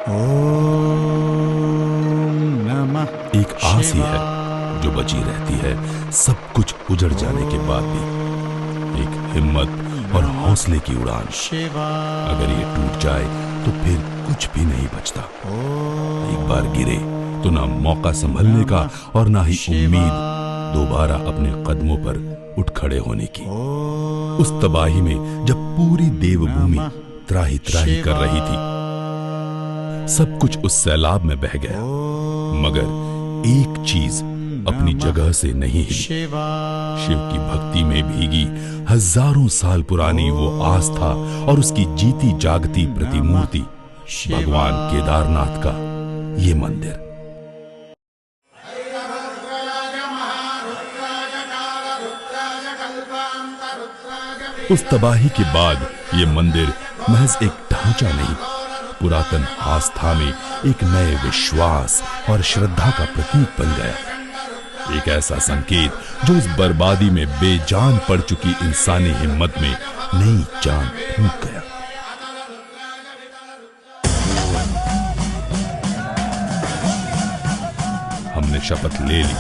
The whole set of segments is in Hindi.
ओम नमः एक आस ही है जो बची रहती है सब कुछ उजड़ जाने के बाद भी, एक हिम्मत और हौसले की उड़ान। अगर ये टूट जाए तो फिर कुछ भी नहीं बचता। एक बार गिरे तो ना मौका संभलने का और ना ही उम्मीद दोबारा अपने कदमों पर उठ खड़े होने की। उस तबाही में जब पूरी देवभूमि त्राही त्राही कर रही थी, सब कुछ उस सैलाब में बह गया, मगर एक चीज अपनी जगह से नहीं हिली। शिव की भक्ति में भीगी हजारों साल पुरानी वो आस्था और उसकी जीती जागती प्रतिमूर्ति भगवान केदारनाथ का ये मंदिर। उस तबाही के बाद ये मंदिर महज एक ढांचा नहीं, पुरातन आस्था में एक नए विश्वास और श्रद्धा का प्रतीक बन गया। एक ऐसा संकेत जो इस बर्बादी में बेजान पड़ चुकी इंसानी हिम्मत में नई जान फूंक गया। हमने शपथ ले ली,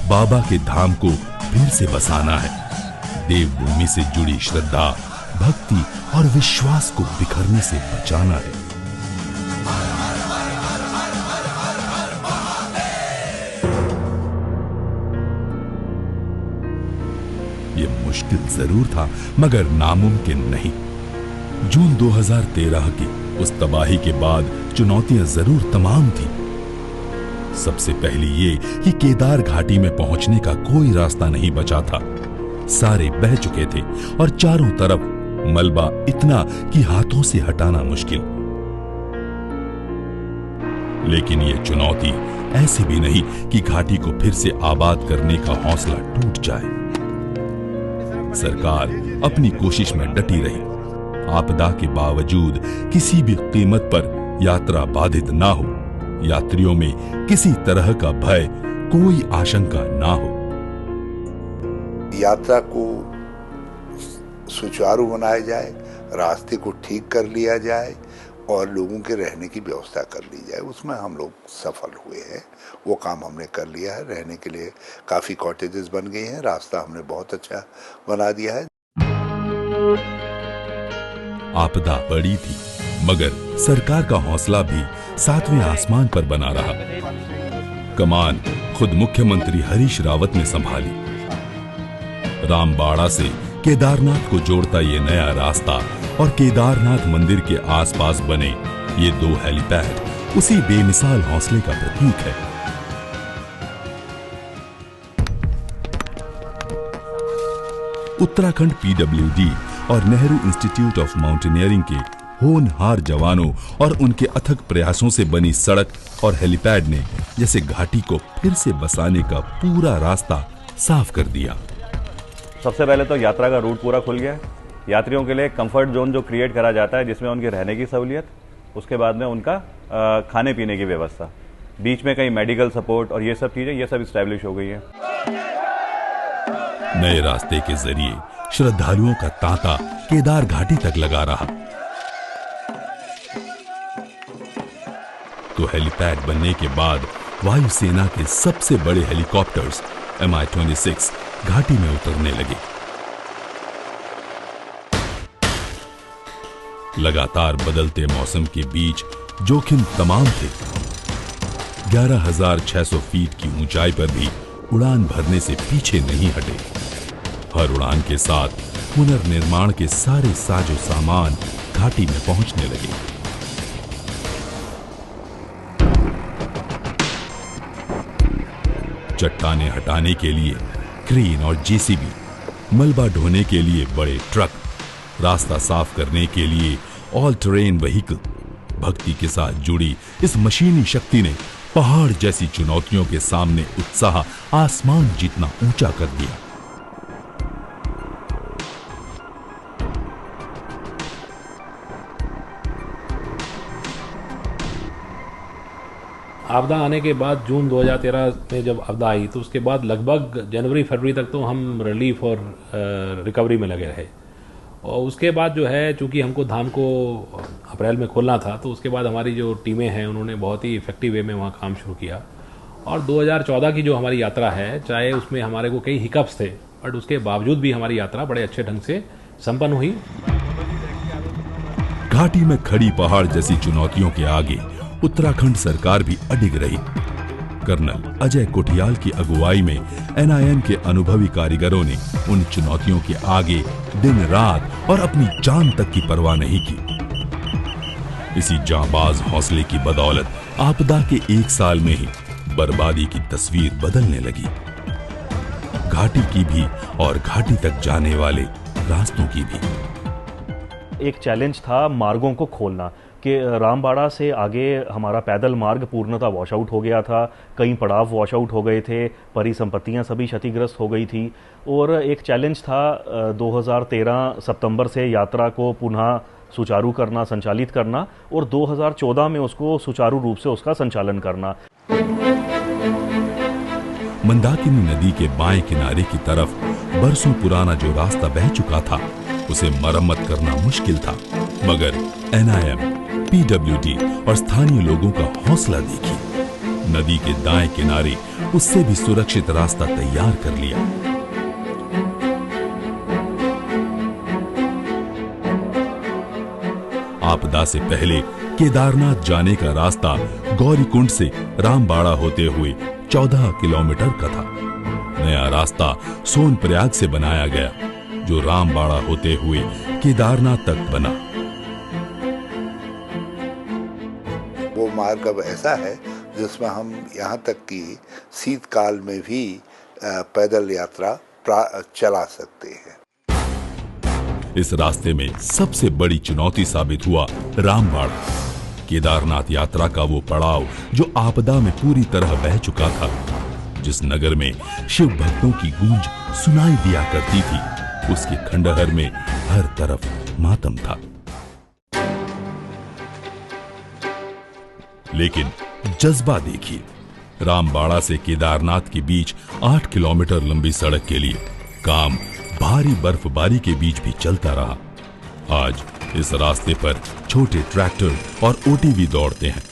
बाबा के धाम को फिर से बसाना है। देवभूमि से जुड़ी श्रद्धा, भक्ति और विश्वास को बिखरने से बचाना है। ये मुश्किल जरूर था मगर नामुमकिन नहीं। जून 2013 की उस तबाही के बाद चुनौतियां जरूर तमाम थी। सबसे पहली ये कि केदार घाटी में पहुंचने का कोई रास्ता नहीं बचा था। सारे बह चुके थे और चारों तरफ मलबा इतना कि हाथों से हटाना मुश्किल। लेकिन ये चुनौती ऐसी भी नहीं कि घाटी को फिर से आबाद करने का हौसला टूट जाए। सरकार अपनी कोशिश में डटी रही। आपदा के बावजूद किसी भी कीमत पर यात्रा बाधित ना हो, यात्रियों में किसी तरह का भय, कोई आशंका ना हो। यात्रा को सुचारू बनाया जाए, रास्ते को ठीक कर लिया जाए और लोगों के रहने की व्यवस्था कर ली जाए। उसमें हम लोग सफल हुए हैं, वो काम हमने कर लिया है। रहने के लिए काफ़ी कॉटेजेस बन गए हैं, रास्ता हमने बहुत अच्छा बना दिया है। आपदा बड़ी थी मगर सरकार का हौसला भी सातवें आसमान पर बना रहा। कमान खुद मुख्यमंत्री हरीश रावत ने संभाली। रामबाड़ा से केदारनाथ को जोड़ता ये नया रास्ता और केदारनाथ मंदिर के आसपास बने ये 2 हेलीपैड उसी बेमिसाल हौसले का प्रतीक है। उत्तराखंड PWD और नेहरू इंस्टीट्यूट ऑफ माउंटेनियरिंग के होनहार जवानों और उनके अथक प्रयासों से बनी सड़क और हेलीपैड ने जैसे घाटी को फिर से बसाने का पूरा रास्ता साफ कर दिया। सबसे पहले तो यात्रा का रूट पूरा खुल गया है। यात्रियों के लिए कंफर्ट जोन जो क्रिएट करा जाता है, जिसमें उनके रहने की सहूलियत, उसके बाद में उनका खाने पीने की व्यवस्था, बीच में कहीं मेडिकल सपोर्ट और ये सब चीजें, ये सब इस्टेब्लिश हो गई है। नए रास्ते के जरिए श्रद्धालुओं का तांता केदार घाटी तक लगा रहा। तो हेलीपैड बनने के बाद वायुसेना के सबसे बड़े हेलीकॉप्टर्स Mi-26 घाटी में उतरने लगे। लगातार बदलते मौसम के बीच जोखिम तमाम थे। 11,600 फीट की ऊंचाई पर भी उड़ान भरने से पीछे नहीं हटे। हर उड़ान के साथ पुनर्निर्माण के सारे साजो सामान घाटी में पहुंचने लगे। चट्टानें हटाने के लिए क्रेन और जेसीबी, मलबा ढोने के लिए बड़े ट्रक, रास्ता साफ करने के लिए ऑल टेरेन व्हीकल। भक्ति के साथ जुड़ी इस मशीनी शक्ति ने पहाड़ जैसी चुनौतियों के सामने उत्साह आसमान जितना ऊंचा कर दिया। आपदा आने के बाद जून 2013 में जब आपदा आई तो उसके बाद लगभग जनवरी फरवरी तक तो हम रिलीफ और रिकवरी में लगे रहे। और उसके बाद जो है, चूँकि हमको धाम को अप्रैल में खोलना था, तो उसके बाद हमारी जो टीमें हैं उन्होंने बहुत ही इफेक्टिव वे में वहाँ काम शुरू किया। और 2014 की जो हमारी यात्रा है, चाहे उसमें हमारे को कई हिकअप्स थे, बट उसके बावजूद भी हमारी यात्रा बड़े अच्छे ढंग से संपन्न हुई। घाटी में खड़ी पहाड़ जैसी चुनौतियों के आगे उत्तराखंड सरकार भी अडिग रही। कर्नल अजय कोठियाल की अगुवाई में NIM के अनुभवी कारीगरों ने उन चुनौतियों के आगे दिन रात और अपनी जान तक की परवाह नहीं की। इसी जांबाज हौसले की बदौलत आपदा के 1 साल में ही बर्बादी की तस्वीर बदलने लगी, घाटी की भी और घाटी तक जाने वाले रास्तों की भी। एक चैलेंज था मार्गों को खोलना, कि रामबाड़ा से आगे हमारा पैदल मार्ग पूर्णतः वॉश आउट हो गया था, कई पड़ाव वॉश आउट हो गए थे, परिसंपत्तियां सभी क्षतिग्रस्त हो गई थी। और एक चैलेंज था 2013 सितंबर से यात्रा को पुनः सुचारू करना, संचालित करना, और 2014 में उसको सुचारू रूप से उसका संचालन करना। मंदाकिनी नदी के बाएं किनारे की तरफ बरसों पुराना जो रास्ता बह चुका था, उसे मरम्मत करना मुश्किल था, मगर NIM, PWD और स्थानीय लोगों का हौसला देखिए, नदी के दाएं किनारे उससे भी सुरक्षित रास्ता तैयार कर लिया। आपदा से पहले केदारनाथ जाने का रास्ता गौरीकुंड से रामबाड़ा होते हुए 14 किलोमीटर का था। नया रास्ता सोनप्रयाग से बनाया गया, जो रामबाड़ा होते हुए केदारनाथ तक बना। वो मार्ग अब ऐसा है जिसमें हम यहाँ तक कि शीतकाल में भी पैदल यात्रा चला सकते हैं। इस रास्ते में सबसे बड़ी चुनौती साबित हुआ रामबाड़ा, केदारनाथ यात्रा का वो पड़ाव जो आपदा में पूरी तरह बह चुका था, जिस नगर में शिव भक्तों की गूंज सुनाई दिया करती थी, उसके खंडहर में हर तरफ मातम था। लेकिन जज्बा देखिए, रामबाड़ा से केदारनाथ के बीच 8 किलोमीटर लंबी सड़क के लिए काम भारी बर्फबारी के बीच भी चलता रहा। आज इस रास्ते पर छोटे ट्रैक्टर और OTV दौड़ते हैं।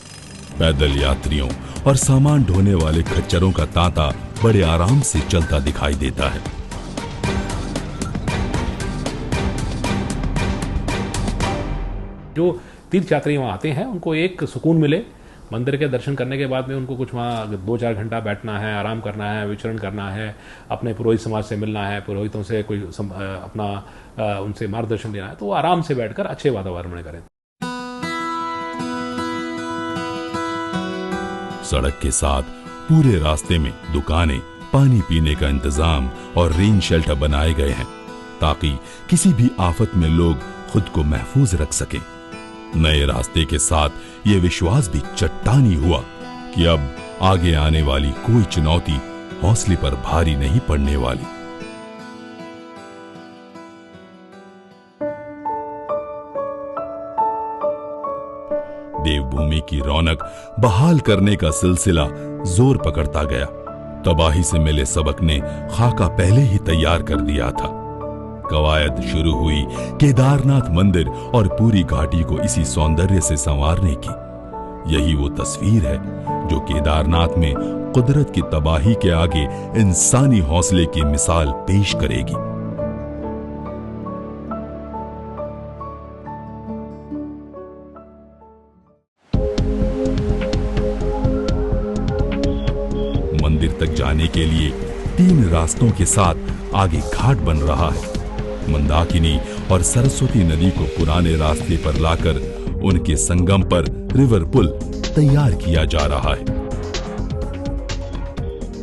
पैदल यात्रियों और सामान ढोने वाले खच्चरों का तांता बड़े आराम से चलता दिखाई देता है। जो तीर्थयात्री वहाँ आते हैं उनको एक सुकून मिले, मंदिर के दर्शन करने के बाद में उनको कुछ वहाँ 2-4 घंटा बैठना है, आराम करना है, विचरण करना है, अपने पुरोहित समाज से मिलना है, पुरोहितों से कोई अपना उनसे मार्गदर्शन लेना है, तो वो आराम से बैठकर अच्छे वातावरण में करें। सड़क के साथ पूरे रास्ते में दुकानें, पानी पीने का इंतजाम और रेन शेल्टर बनाए गए हैं, ताकि किसी भी आफत में लोग खुद को महफूज रख सकें। नए रास्ते के साथ ये विश्वास भी चट्टानी हुआ कि अब आगे आने वाली कोई चुनौती हौसले पर भारी नहीं पड़ने वाली। देवभूमि की रौनक बहाल करने का सिलसिला जोर पकड़ता गया। तबाही से मिले सबक ने खाका पहले ही तैयार कर दिया था। कवायद शुरू हुई केदारनाथ मंदिर और पूरी घाटी को इसी सौंदर्य से संवारने की। यही वो तस्वीर है जो केदारनाथ में कुदरत की तबाही के आगे इंसानी हौसले की मिसाल पेश करेगी। मंदिर तक जाने के लिए 3 रास्तों के साथ आगे घाट बन रहा है। मंदाकिनी और सरस्वती नदी को पुराने रास्ते पर लाकर उनके संगम पर रिवर पुल तैयार किया जा रहा है।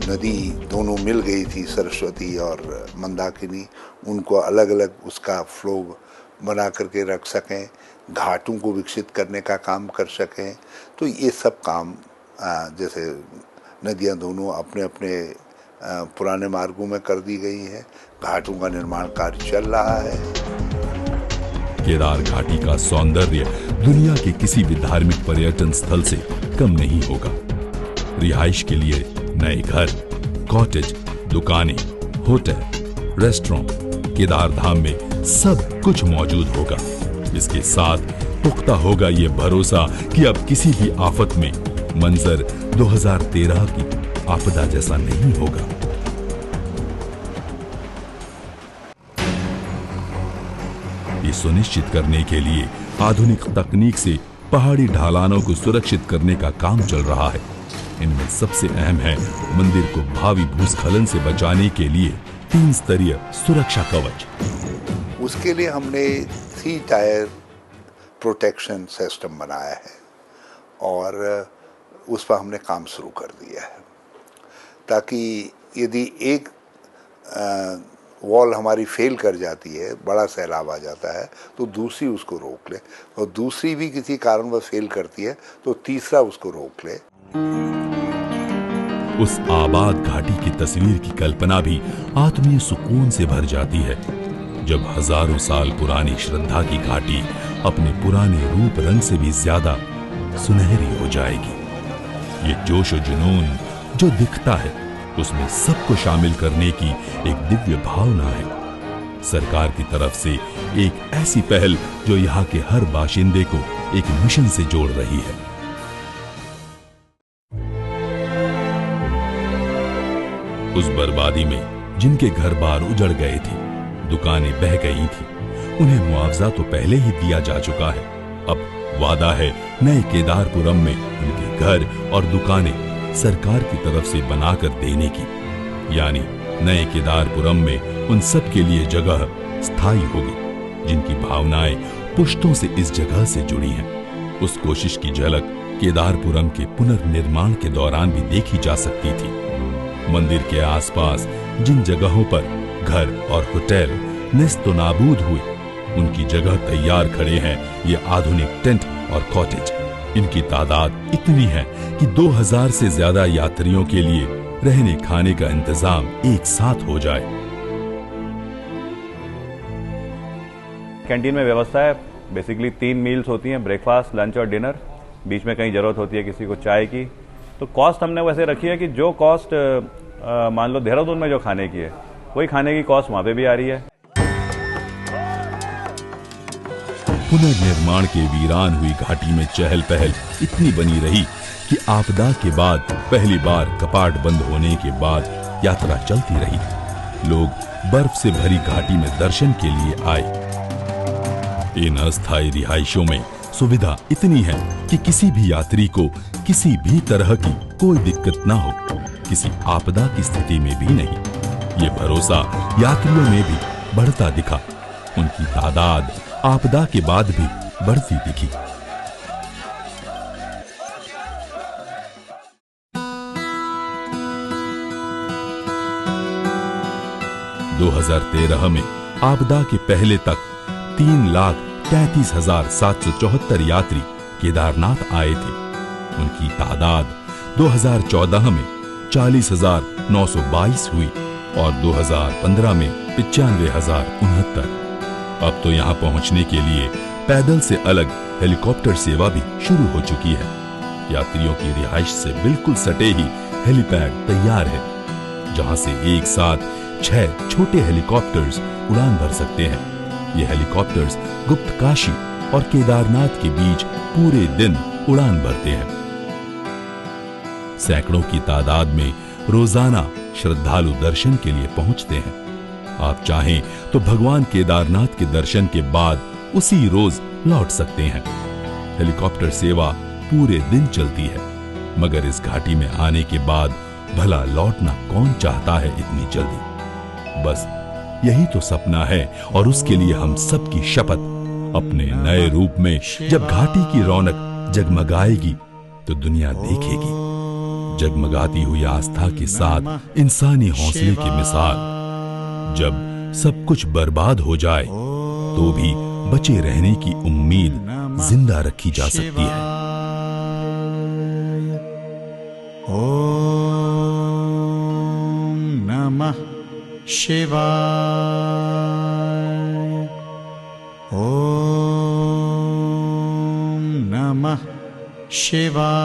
नदी दोनों मिल गई थी, सरस्वती और मंदाकिनी, उनको अलग अलग उसका फ्लो बना करके रख सकें, घाटों को विकसित करने का काम कर सकें। तो ये सब काम जैसे नदियां दोनों अपने अपने पुराने मार्गों में कर दी गई है, घाटों का निर्माण कार्य चल रहा है। केदार घाटी का सौंदर्य दुनिया के किसी भी धार्मिक पर्यटन स्थल से कम नहीं होगा। रिहाइश के लिए नए घर, कॉटेज, दुकानें, होटल, रेस्टोरेंट केदार धाम में सब कुछ मौजूद होगा। इसके साथ पुख्ता होगा ये भरोसा कि अब किसी भी आफत में मंजर 2013 की आपदा जैसा नहीं होगा। ये सुनिश्चित करने के लिए आधुनिक तकनीक से पहाड़ी ढलानों को सुरक्षित करने का काम चल रहा है। इनमें सबसे अहम है मंदिर को भावी भूस्खलन से बचाने के लिए 3 स्तरीय सुरक्षा कवच। उसके लिए हमने 3 टायर प्रोटेक्शन सिस्टम बनाया है और उस पर हमने काम शुरू कर दिया है, ताकि यदि एक वॉल हमारी फेल कर जाती है, बड़ा सैलाब आ जाता है, तो दूसरी उसको रोक ले, और दूसरी भी किसी कारणवश फेल करती है तो तीसरा उसको रोक ले। उस आबाद घाटी की तस्वीर की कल्पना भी आत्मीय सुकून से भर जाती है, जब हजारों साल पुरानी श्रद्धा की घाटी अपने पुराने रूप रंग से भी ज्यादा सुनहरी हो जाएगी। ये जोश और जुनून जो दिखता है, उसमें सबको शामिल करने की एक दिव्य भावना है। सरकार की तरफ से एक ऐसी पहल जो यहाँ के हर बाशिंदे को एक मिशन से जोड़ रही है। उस बर्बादी में जिनके घर बार उजड़ गए थे, दुकानें बह गई थी, उन्हें मुआवजा तो पहले ही दिया जा चुका है। अब वादा है नए केदारपुरम में उनके घर और दुकानें सरकार की तरफ से बनाकर देने की, यानी नए केदारपुरम में उन सब के लिए जगह स्थायी होगी जिनकी भावनाएं पुश्तों से इस जगह से जुड़ी हैं। उस कोशिश की झलक केदारपुरम के पुनर्निर्माण के दौरान भी देखी जा सकती थी। मंदिर के आसपास जिन जगहों पर घर और होटल नेस्तो नाबूद हुए, उनकी जगह तैयार खड़े हैं ये आधुनिक टेंट और कॉटेज। इनकी तादाद इतनी है कि 2000 से ज्यादा यात्रियों के लिए रहने खाने का इंतजाम एक साथ हो जाए। कैंटीन में व्यवस्था है, बेसिकली 3 मील्स होती हैं, ब्रेकफास्ट, लंच और डिनर। बीच में कहीं जरूरत होती है किसी को चाय की। तो कॉस्ट हमने वैसे रखी है कि जो कॉस्ट मान लो देहरादून में जो खाने की है, वही खाने की कॉस्ट वहां पे भी आ रही है। पुनर्निर्माण के वीरान हुई घाटी में चहल पहल इतनी बनी रही कि आपदा के बाद पहली बार कपाट बंद होने के बाद यात्रा चलती रही। लोग बर्फ से भरी घाटी में दर्शन के लिए आए। इन अस्थायी रिहाइशों में सुविधा इतनी है कि किसी भी यात्री को किसी भी तरह की कोई दिक्कत ना हो, किसी आपदा की स्थिति में भी नहीं। ये भरोसा यात्रियों में भी बढ़ता दिखा। उनकी तादाद आपदा के बाद भी बढ़ती दिखी। दो 2013 में आपदा के पहले तक 3,33,774 यात्री केदारनाथ आए थे। उनकी तादाद 2014 में 40,922 हुई और 2015 में 95,069। अब तो यहाँ पहुँचने के लिए पैदल से अलग हेलीकॉप्टर सेवा भी शुरू हो चुकी है। यात्रियों की रिहाइश से बिल्कुल सटे ही हेलीपैड तैयार है, जहाँ से एक साथ 6 छोटे हेलीकॉप्टर्स उड़ान भर सकते हैं। ये हेलीकॉप्टर्स गुप्त काशी और केदारनाथ के बीच पूरे दिन उड़ान भरते हैं। सैकड़ों की तादाद में रोजाना श्रद्धालु दर्शन के लिए पहुंचते हैं। आप चाहें तो भगवान केदारनाथ के दर्शन के बाद उसी रोज लौट सकते हैं। हेलीकॉप्टर सेवा पूरे दिन चलती है, मगर इस घाटी में आने के बाद भला लौटना कौन चाहता है इतनी जल्दी। बस यही तो सपना है और उसके लिए हम सबकी शपथ, अपने नए रूप में जब घाटी की रौनक जगमगाएगी तो दुनिया देखेगी। जगमगाती हुई आस्था के साथ इंसानी हौसले की मिसाल। जब सब कुछ बर्बाद हो जाए तो भी बचे रहने की उम्मीद जिंदा रखी जा सकती है। ओम नमः शिवाय। ओम नमः शिवाय।